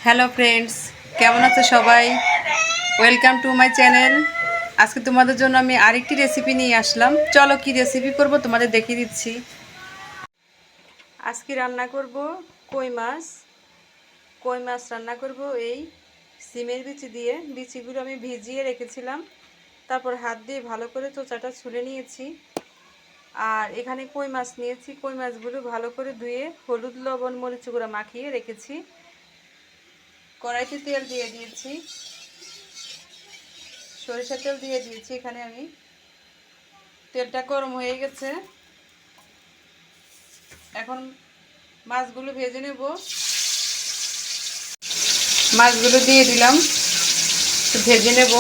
Hello friends, কেমন আছো সবাই? Welcome to my channel. আজকে তোমাদের জন্য আমি আরেকটি রেসিপি নিয়ে আসলাম। চলো কি রেসিপি করব তোমাদের দেখিয়ে দিচ্ছি। আজকে রান্না করব কই মাছ। কই মাছ রান্না করব এই সিমের বিচি দিয়ে। বিচিগুলো আমি ভিজিয়ে রেখেছিলাম, তারপর হাত দিয়ে ভালো করে চোচাটা ছুলে নিয়েছি। আর এখানে কই মাছ নিয়েছি। কই মাছগুলো ভালো করে ধুয়ে হলুদ লবণ মরিচ গুঁড়া মাখিয়ে রেখেছি। কড়াইতে তেল দিয়ে দিয়েছি, সরিষার তেল দিয়ে দিয়েছি। এখানে আমি তেলটা গরম হয়ে গেছে, এখন মাছগুলো ভেজে নেব। মাছগুলো দিয়ে দিলাম, ভেজে নেব।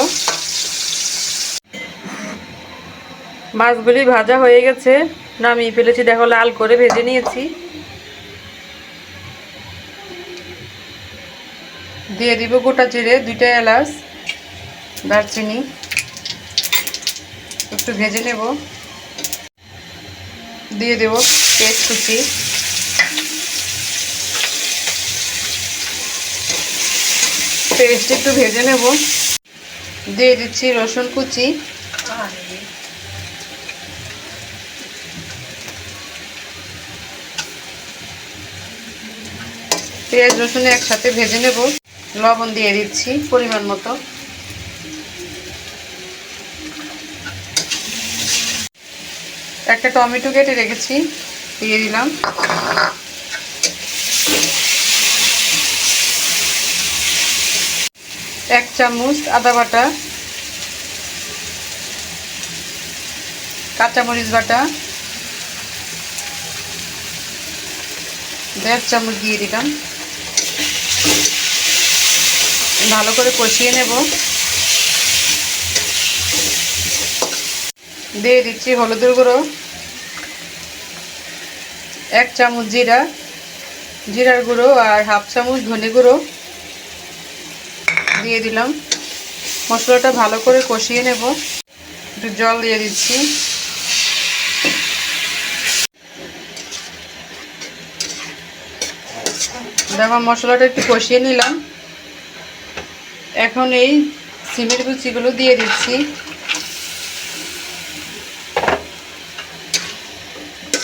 মাছগুলি ভাজা হয়ে গেছে, নামিয়ে ফেলেছি। দেখো লাল করে ভেজে নিয়েছি। দিয়ে দিব গোটা জিরে, 2টা এলাচ, দারচিনি, একটু ভেজে নেব। দিয়ে দেব পেঁয়াজ কুচি, পেস্ট একটু ভেজে নেব। দিয়ে দিচ্ছি রসুন কুচি, পেঁয়াজ রসুন একসাথে ভেজে নেব। লবণ দিয়ে দিচ্ছি পরিমাণ মতো। একটা টমেটো কেটে রেখেছি, দিয়ে দিলাম। 1 চামচ আদা বাটা, কাঁচামরিচ বাটা 1.5 চামচ দিয়ে দিলাম। ভালো করে কষিয়ে নেব। দিয়ে দিচ্ছি হলুদের গুঁড়ো, 1 চামচ জিরার গুঁড়ো আর 1/2 চামচ ধনে গুঁড়ো দিয়ে দিলাম। মশলাটা ভালো করে কষিয়ে নেব। একটু জল দিয়ে দিচ্ছি। দেখো মশলাটা একটু কষিয়ে নিলাম। এখন এই সিমের বিচিগুলো দিয়ে দিচ্ছি।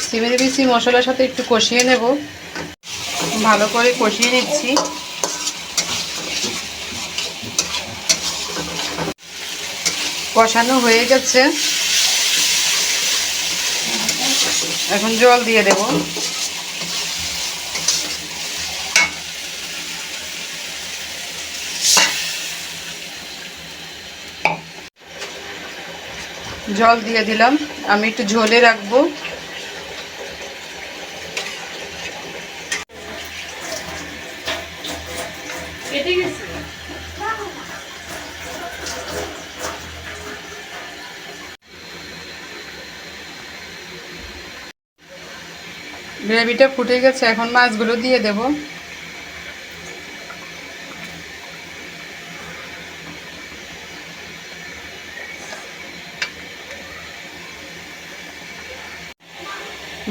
সিমের বিচি মশলার সাথে একটু কষিয়ে নেব। ভালো করে কষিয়ে নিচ্ছি। কষানো হয়ে গেছে, এখন জল দিয়ে দেব। জল দিয়ে দিলাম। আমি একটু ঝোলে রাখবো। গ্রেভিটা ফুটে গেছে, এখন মাছগুলো দিয়ে দেব।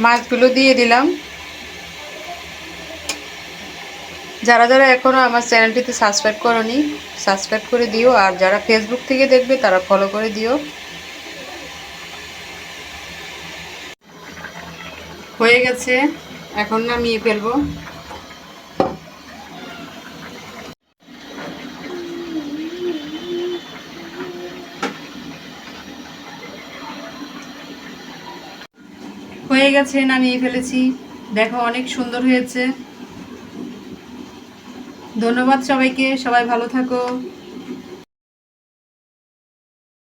মাছগুলো দিয়ে দিলাম। যারা যারা এখনও আমার চ্যানেলটিতে সাবস্ক্রাইব করোনি, সাবস্ক্রাইব করে দিও। আর যারা ফেসবুক থেকে দেখবে তারা ফলো করে দিও। হয়ে গেছে, এখন নামিয়ে ফেলবো। হয়ে গেছে, নামিয়ে ফেলেছি। দেখো অনেক সুন্দর হয়েছে। ধন্যবাদ সবাইকে, সবাই ভালো থাকো।